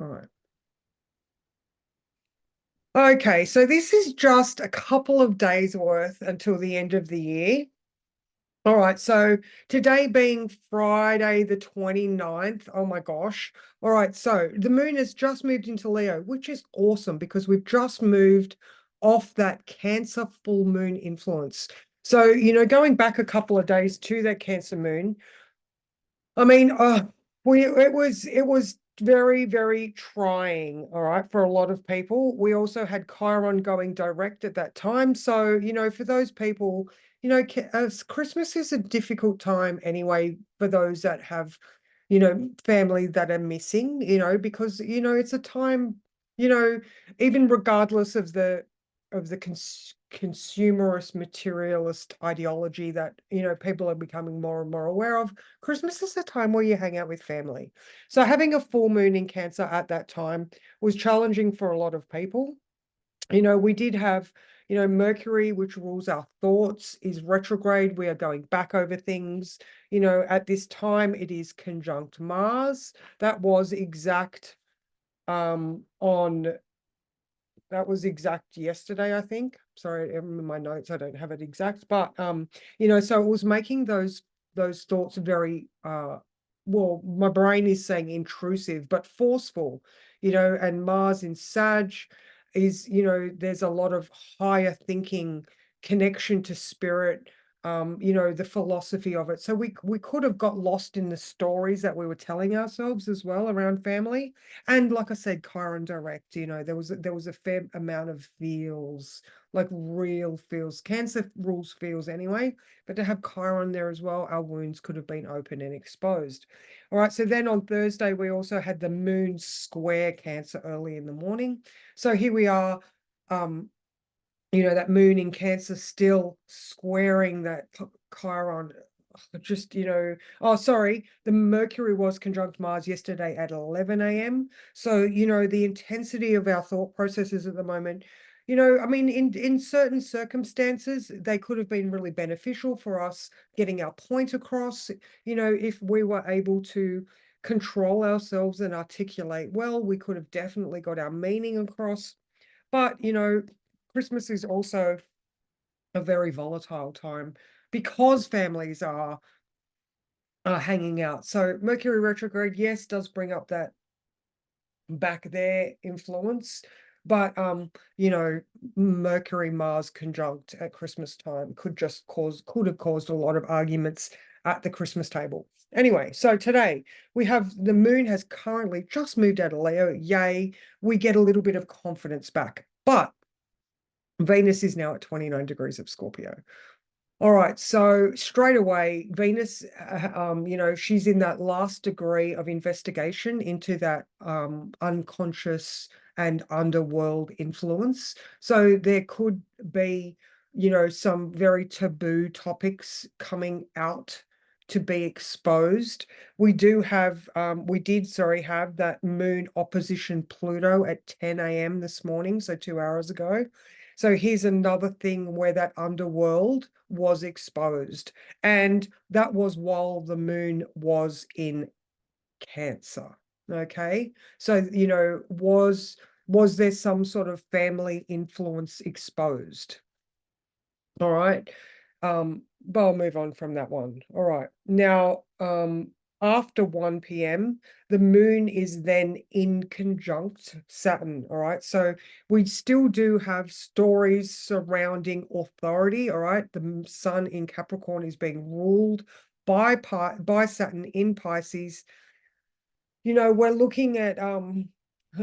All right. Okay, so this is just a couple of days worth until the end of the year. All right, so today being Friday the 29th. Oh my gosh. All right, so the moon has just moved into Leo, which is awesome because we've just moved off that Cancer full moon influence. So, going back a couple of days to that Cancer moon, I mean, it was very, very trying, all right, for a lot of people. We also had Chiron going direct at that time. So, for those people, as Christmas is a difficult time anyway for those that have, family that are missing, because it's a time, you know, even regardless of the consumerist materialist ideology that people are becoming more and more aware of. Christmas is a time where you hang out with family. So having a full moon in Cancer at that time was challenging for a lot of people. We did have, Mercury, which rules our thoughts, is retrograde. We are going back over things. At this time, it is conjunct Mars. That was exact on that was exact yesterday, I think. Sorry, in my notes, I don't have it exact, but so it was making those thoughts very well, my brain is saying intrusive, but forceful, and Mars in Sag is, there's a lot of higher thinking, connection to spirit, the philosophy of it. So we could have got lost in the stories that we were telling ourselves as well around family. And like I said, Chiron direct, there was a fair amount of feels, like real feels. Cancer rules feels anyway, but to have Chiron there as well, our wounds could have been open and exposed. All right, so then on Thursday, we also had the moon square Cancer early in the morning. So here we are, that moon in Cancer still squaring that Chiron. Just, oh, sorry, the Mercury was conjunct Mars yesterday at 11 a.m. So, the intensity of our thought processes at the moment, I mean, in certain circumstances, they could have been really beneficial for us getting our point across, if we were able to control ourselves and articulate well, we could have definitely got our meaning across. But, Christmas is also a very volatile time because families are hanging out. So Mercury retrograde, yes, does bring up that back there influence, but Mercury Mars conjunct at Christmas time could have caused a lot of arguments at the Christmas table. Anyway, so today we have the moon has currently just moved out of Leo. Yay, we get a little bit of confidence back. But Venus is now at 29 degrees of Scorpio. All right, so straight away, Venus, she's in that last degree of investigation into that unconscious and underworld influence. So there could be, some very taboo topics coming out to be exposed. We did, sorry, have that moon opposition Pluto at 10 a.m. this morning, so 2 hours ago. So here's another thing where that underworld was exposed. And that was while the moon was in Cancer. Okay. So, was there some sort of family influence exposed? All right. But I'll move on from that one. All right. Now, after 1 p.m., the moon is then in conjunct Saturn. All right. So we still do have stories surrounding authority. All right. The sun in Capricorn is being ruled by Saturn in Pisces. We're looking at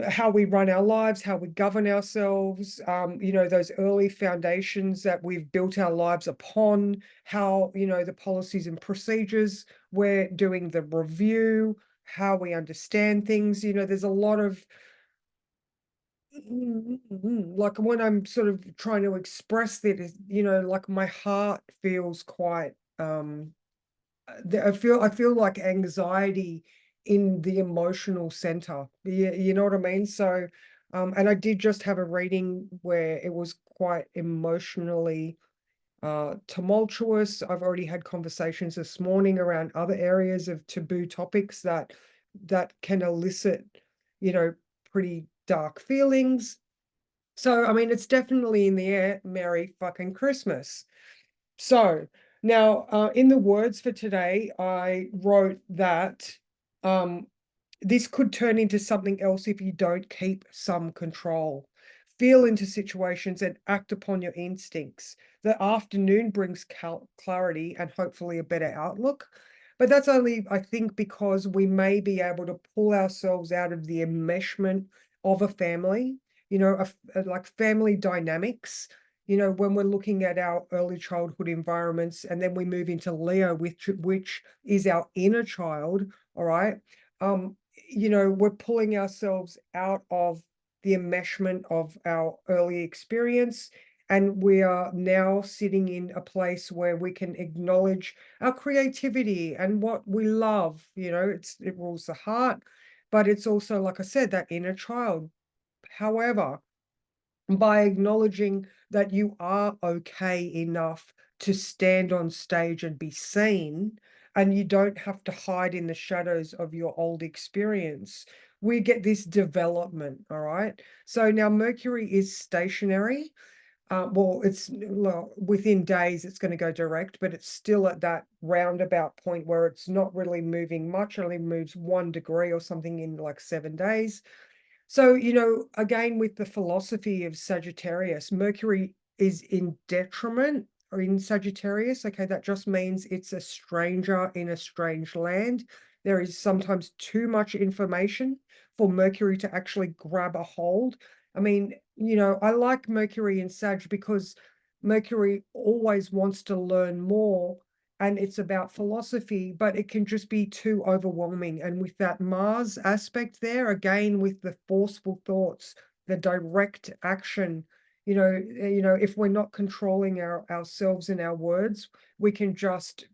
how we run our lives, how we govern ourselves, those early foundations that we've built our lives upon, how, the policies and procedures, we're doing the review, how we understand things. There's a lot of like when I'm sort of trying to express that is, like my heart feels quite I feel like anxiety in the emotional center. You know what I mean? So, and I did just have a reading where it was quite emotionally tumultuous. I've already had conversations this morning around other areas of taboo topics that can elicit, pretty dark feelings. So, I mean, it's definitely in the air. Merry fucking Christmas. So now, in the words for today, I wrote that this could turn into something else if you don't keep some control. Feel into situations and act upon your instincts. The afternoon brings clarity and hopefully a better outlook. But that's only, I think, because we may be able to pull ourselves out of the enmeshment of a family, like family dynamics. When we're looking at our early childhood environments, and then we move into Leo, which is our inner child, all right? We're pulling ourselves out of the enmeshment of our early experience, and we are now sitting in a place where we can acknowledge our creativity and what we love. It rules the heart, but it's also, like I said, that inner child. However, by acknowledging that you are okay enough to stand on stage and be seen, and you don't have to hide in the shadows of your old experience, we get this development. All right. So now Mercury is stationary. Well, within days it's going to go direct, but it's still at that roundabout point where it's not really moving much, only moves 1 degree or something in like 7 days. So, again, with the philosophy of Sagittarius, Mercury is in detriment or in Sagittarius. Okay, that just means it's a stranger in a strange land. There is sometimes too much information for Mercury to actually grab a hold. I mean, I like Mercury in Sag because Mercury always wants to learn more, and it's about philosophy, but it can just be too overwhelming. And with that Mars aspect there, again, with the forceful thoughts, the direct action, if we're not controlling ourselves and our words, we can just,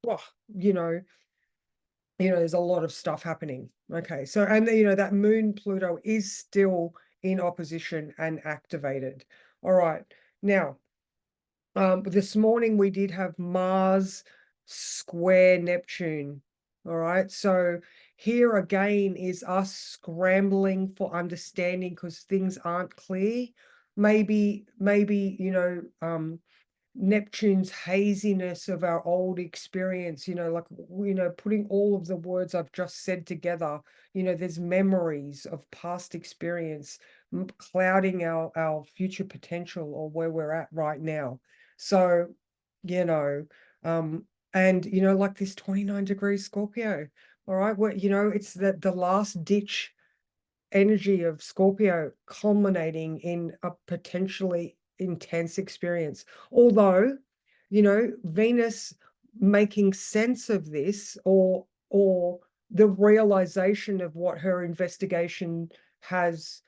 oh, there's a lot of stuff happening. Okay, so, and that moon Pluto is still in opposition and activated. All right, now, this morning we did have Mars square Neptune. All right. So here again is us scrambling for understanding because things aren't clear. Maybe, Neptune's haziness of our old experience, like, putting all of the words I've just said together, there's memories of past experience clouding our future potential or where we're at right now. So, you know, um, and like this 29-degree Scorpio, all right, where it's the last ditch energy of Scorpio culminating in a potentially intense experience. Although, Venus making sense of this, or the realization of what her investigation has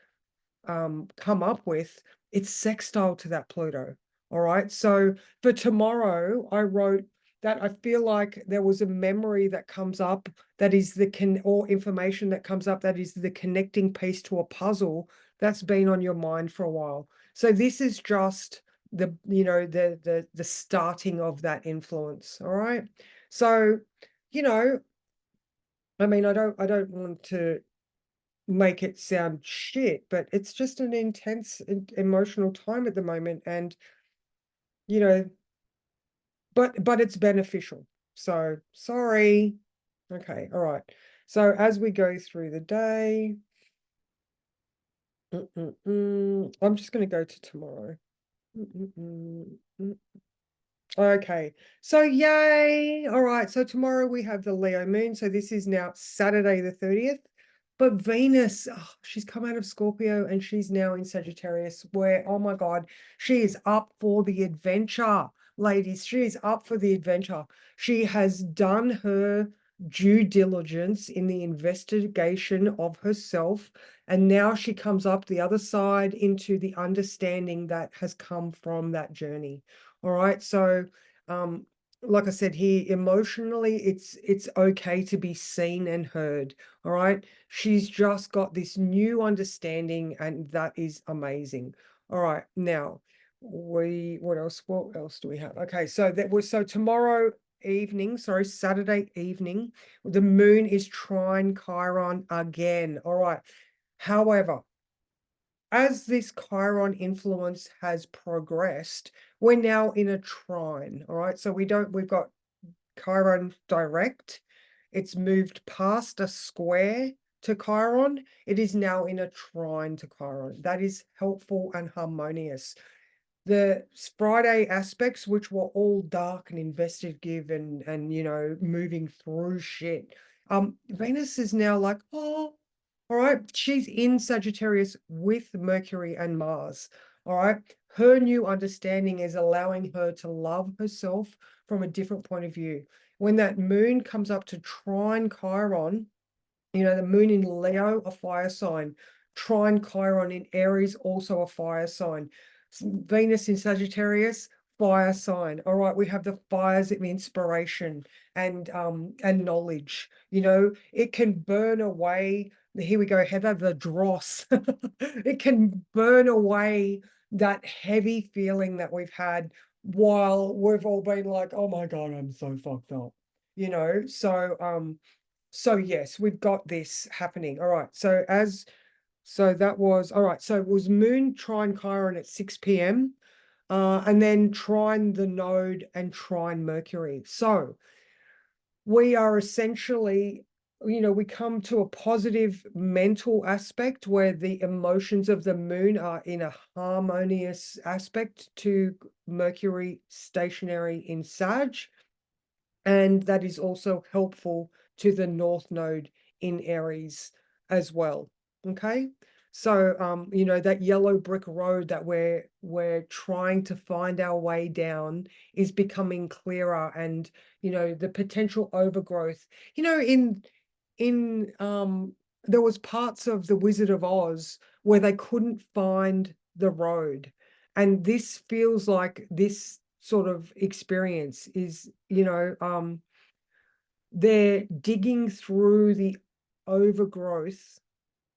come up with, it's sextile to that Pluto. All right. So for tomorrow, I wrote that I feel like there was a memory that comes up that is or information that comes up that is the connecting piece to a puzzle that's been on your mind for a while. So this is just the starting of that influence. All right. So, I mean, I don't want to make it sound shit, but it's just an intense emotional time at the moment, and you know but it's beneficial. So sorry. Okay, all right. So as we go through the day, I'm just going to go to tomorrow. Okay, so yay. All right, so tomorrow we have the Leo moon. So this is now Saturday the 30th. But Venus, she's come out of Scorpio and she's now in Sagittarius, where, oh my God, she is up for the adventure, ladies. She is up for the adventure. She has done her due diligence in the investigation of herself. And now she comes up the other side into the understanding that has come from that journey. All right. So, like I said here, emotionally, it's okay to be seen and heard. All right. She's just got this new understanding, and that is amazing. All right. Now, what else do we have? Okay, so tomorrow evening, sorry, Saturday evening, the moon is trine Chiron again. All right. However, as this Chiron influence has progressed, we're now in a trine. All right. So we've got Chiron direct. It's moved past a square to Chiron. It is now in a trine to Chiron. That is helpful and harmonious. The Friday aspects, which were all dark and investigative and moving through shit. Venus is now like, oh, all right, she's in Sagittarius with Mercury and Mars. All right. Her new understanding is allowing her to love herself from a different point of view. When that moon comes up to trine Chiron, the moon in Leo, a fire sign, trine Chiron in Aries, also a fire sign. Venus in Sagittarius, fire sign. All right, we have the fires of inspiration and knowledge. It can burn away. Here we go, Heather, the dross. It can burn away that heavy feeling that we've had while we've all been like, oh my God, I'm so fucked up. So yes, we've got this happening. All right. So that was all right. So it was Moon trine Chiron at 6 p.m. And then trine the node and trine Mercury. So we are essentially, we come to a positive mental aspect where the emotions of the moon are in a harmonious aspect to Mercury stationary in Sag. And that is also helpful to the North Node in Aries as well. Okay. So that yellow brick road that we're trying to find our way down is becoming clearer, and the potential overgrowth. In there was parts of the Wizard of Oz where they couldn't find the road. And this feels like this sort of experience is, they're digging through the overgrowth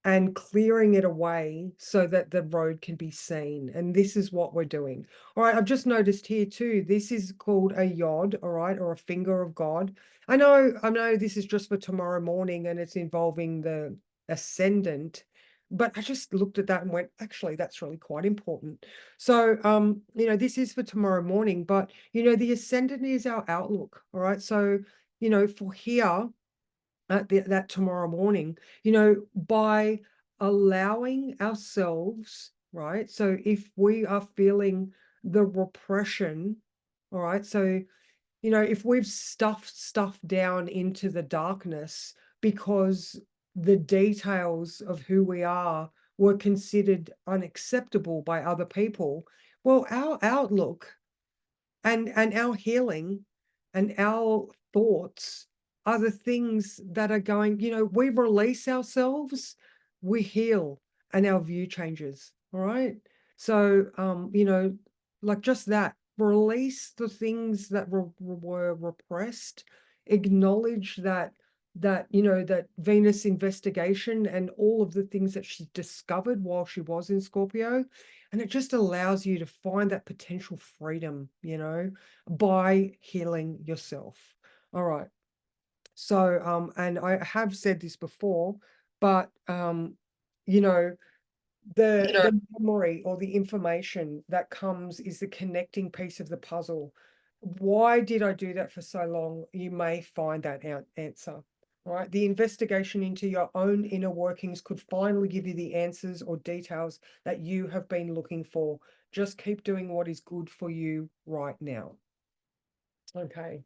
and clearing it away so that the road can be seen. And this is what we're doing. All right, I've just noticed here too, this is called a yod, all right, or a finger of God. I know this is just for tomorrow morning and it's involving the ascendant, but I just looked at that and went, actually, that's really quite important. So, this is for tomorrow morning, but, the ascendant is our outlook, all right? So, for here, at that tomorrow morning, by allowing ourselves, right? So if we are feeling the repression, all right, so if we've stuffed stuff down into the darkness because the details of who we are were considered unacceptable by other people, well, our outlook and our healing and our thoughts are the things that are going, we release ourselves, we heal, and our view changes. All right. So, like just that, release the things that were repressed, acknowledge that Venus investigation and all of the things that she discovered while she was in Scorpio. And it just allows you to find that potential freedom, by healing yourself. All right. So, and I have said this before, but, you know, the memory or the information that comes is the connecting piece of the puzzle. Why did I do that for so long? You may find that answer. Right. The investigation into your own inner workings could finally give you the answers or details that you have been looking for. Just keep doing what is good for you right now. Okay.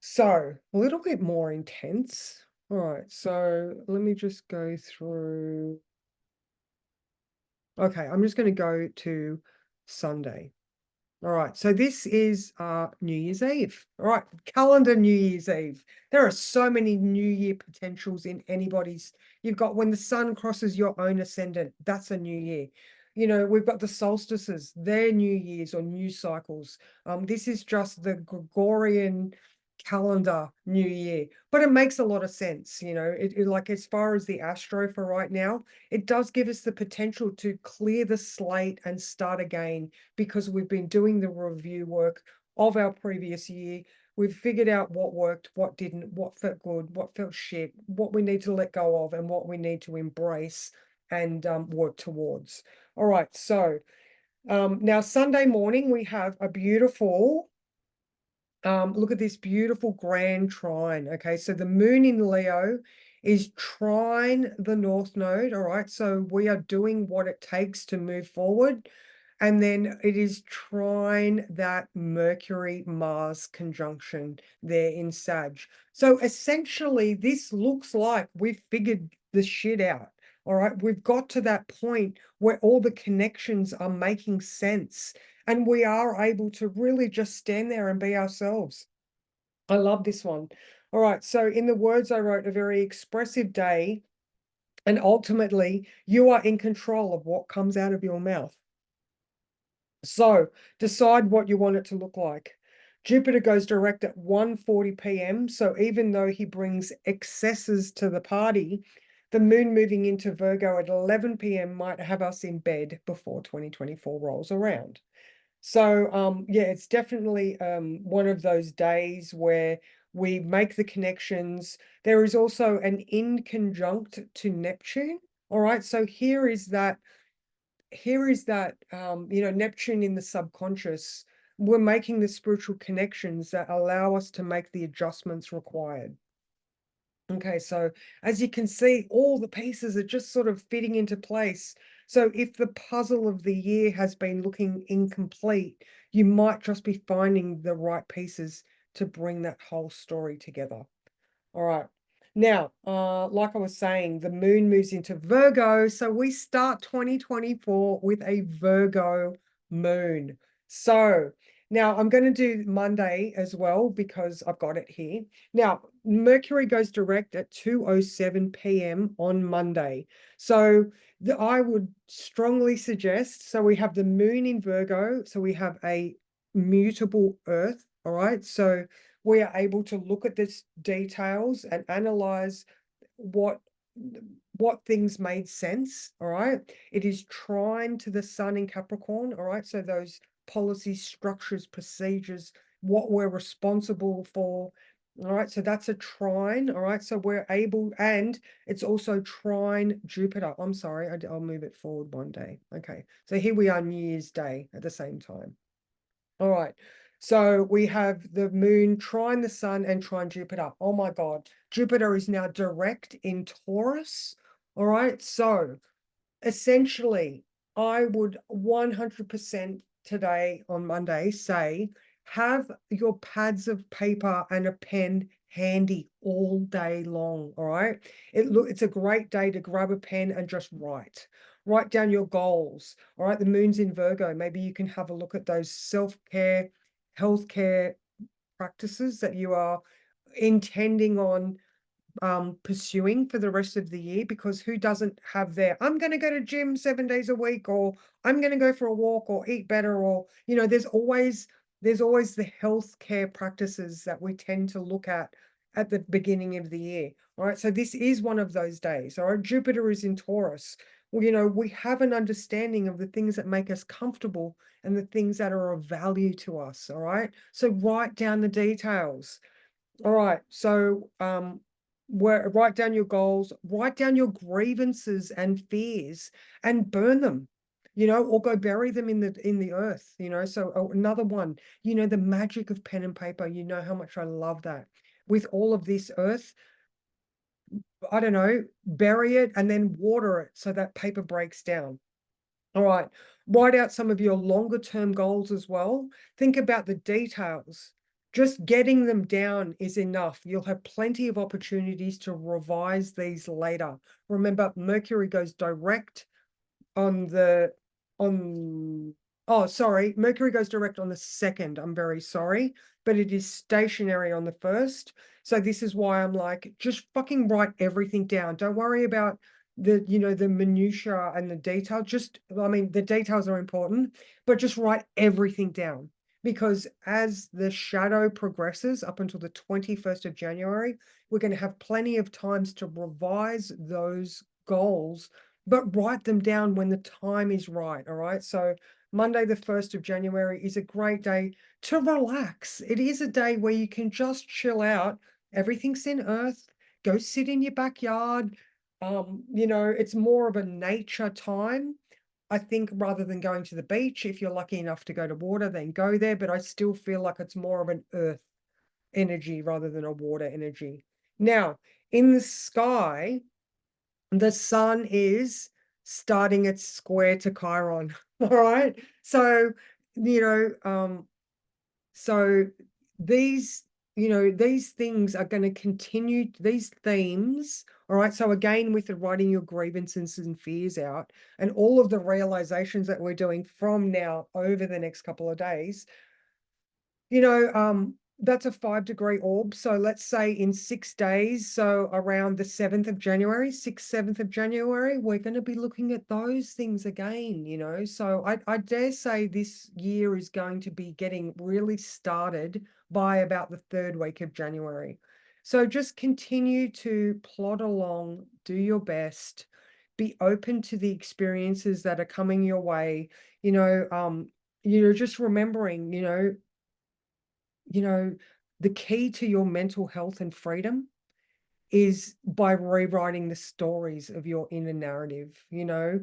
So a little bit more intense. All right. So let me just go through. Okay, I'm just going to go to Sunday. All right, so this is New Year's Eve. All right, calendar New Year's Eve. There are so many New Year potentials in anybody's. You've got when the sun crosses your own ascendant, that's a new year. We've got the solstices, they're new years or new cycles. This is just the Gregorian calendar new year, but it makes a lot of sense. Like as far as the astro for right now, it does give us the potential to clear the slate and start again, because we've been doing the review work of our previous year. We've figured out what worked, what didn't, what felt good, what felt shit, what we need to let go of, and what we need to embrace and work towards. All right, so now Sunday morning we have a beautiful look at this beautiful grand trine. Okay, so the moon in Leo is trine the north node. All right, so we are doing what it takes to move forward. And then it is trine that Mercury Mars conjunction there in Sag. So essentially, this looks like we've figured the shit out. All right, we've got to that point where all the connections are making sense and we are able to really just stand there and be ourselves. I love this one. All right, so in the words I wrote, a very expressive day, and ultimately you are in control of what comes out of your mouth. So decide what you want it to look like. Jupiter goes direct at 1:40 p.m. So even though he brings excesses to the party, the moon moving into Virgo at 11 p.m. might have us in bed before 2024 rolls around. So yeah, it's definitely one of those days where we make the connections. There is also an inconjunct to Neptune. All right, so here is that Neptune in the subconscious. We're making the spiritual connections that allow us to make the adjustments required. Okay, so as you can see, all the pieces are just sort of fitting into place. So if the puzzle of the year has been looking incomplete, you might just be finding the right pieces to bring that whole story together. All right. Now, like I was saying, the moon moves into Virgo. So we start 2024 with a Virgo moon. So now I'm going to do Monday as well because I've got it here. Now, Mercury goes direct at 2:07 p.m. on Monday. So I would strongly suggest, so we have the moon in Virgo. So we have a mutable Earth. All right. So we are able to look at this details and analyze what things made sense. All right, it is trine to the sun in Capricorn. All right, so those policies, structures, procedures, what we're responsible for. All right, so that's a trine. All right, so we're able, and it's also trine Jupiter. I'm sorry, I'll move it forward one day. Okay, so here we are, New Year's Day at the same time. All right. So we have the moon trine the sun and trine Jupiter. Oh my God. Jupiter is now direct in Taurus. All right. So essentially, I would 100% today on Monday say, have your pads of paper and a pen handy all day long. All right. It's a great day to grab a pen and just write down your goals. All right. The moon's in Virgo. Maybe you can have a look at those self-care, healthcare practices that you are intending on pursuing for the rest of the year, because who doesn't have their I'm going to go to gym 7 days a week, or I'm going to go for a walk, or eat better, or there's always the healthcare practices that we tend to look at the beginning of the year. All right, so this is one of those days. All right, Jupiter is in Taurus. Well, we have an understanding of the things that make us comfortable and the things that are of value to us. All right, so write down the details. All right, so write down your goals, write down your grievances and fears, and burn them, or go bury them in the earth. So another one, the magic of pen and paper. You know how much I love that. With all of this earth, I don't know, bury it and then water it so that paper breaks down. All right, write out some of your longer term goals as well. Think about the details. Just getting them down is enough. You'll have plenty of opportunities to revise these later. Remember, Mercury goes direct on the on oh sorry, Mercury goes direct on the 2nd. I'm very sorry, but it is stationary on the 1st. So this is why I'm like, just fucking write everything down. Don't worry about the minutia and the detail. The details are important, but just write everything down, because as the shadow progresses up until the 21st of January, we're going to have plenty of times to revise those goals, but write them down when the time is right. All right. So Monday, the 1st of January, is a great day to relax. It is a day where you can just chill out. Everything's in earth. Go sit in your backyard. It's more of a nature time. I think rather than going to the beach, if you're lucky enough to go to water, then go there. But I still feel like it's more of an earth energy rather than a water energy. Now, in the sky, the sun is starting its square to Chiron. All right. So, you know, so these, these things are going to continue, these themes. All right. So again, with the writing your grievances and fears out and all of the realizations that we're doing from now over the next couple of days, that's a 5-degree orb. So let's say in 6 days, so around the 7th of January, 6th, 7th of January, we're going to be looking at those things again. So I dare say this year is going to be getting really started by about the 3rd week of January. So just continue to plod along, do your best, be open to the experiences that are coming your way, just remembering, the key to your mental health and freedom is by rewriting the stories of your inner narrative. Yeah,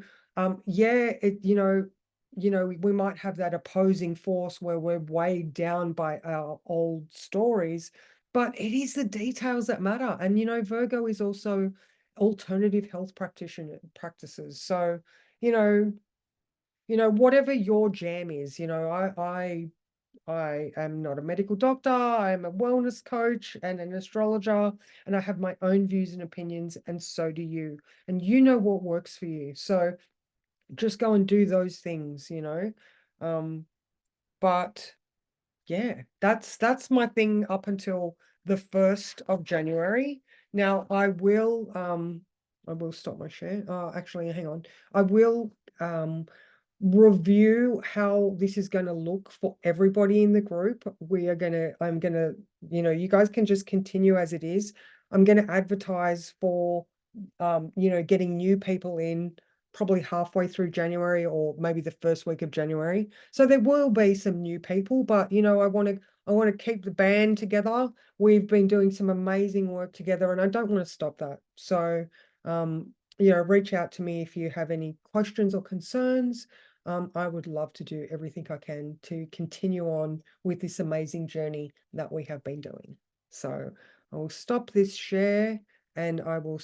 we might have that opposing force where we're weighed down by our old stories, but it is the details that matter. And Virgo is also alternative health practices. So, you know, whatever your jam is, I am not a medical doctor. I am a wellness coach and an astrologer, and I have my own views and opinions, and so do you. And you know what works for you. So just go and do those things. But yeah, that's my thing up until the 1st of January. Now I will stop my share. Actually, hang on. I will review how this is going to look for everybody in the group. I'm going to, you guys can just continue as it is. I'm going to advertise for, getting new people in probably halfway through January or maybe the 1st week of January. So there will be some new people, but I want to keep the band together. We've been doing some amazing work together and I don't want to stop that. So, reach out to me if you have any questions or concerns. I would love to do everything I can to continue on with this amazing journey that we have been doing. So I will stop this share and I will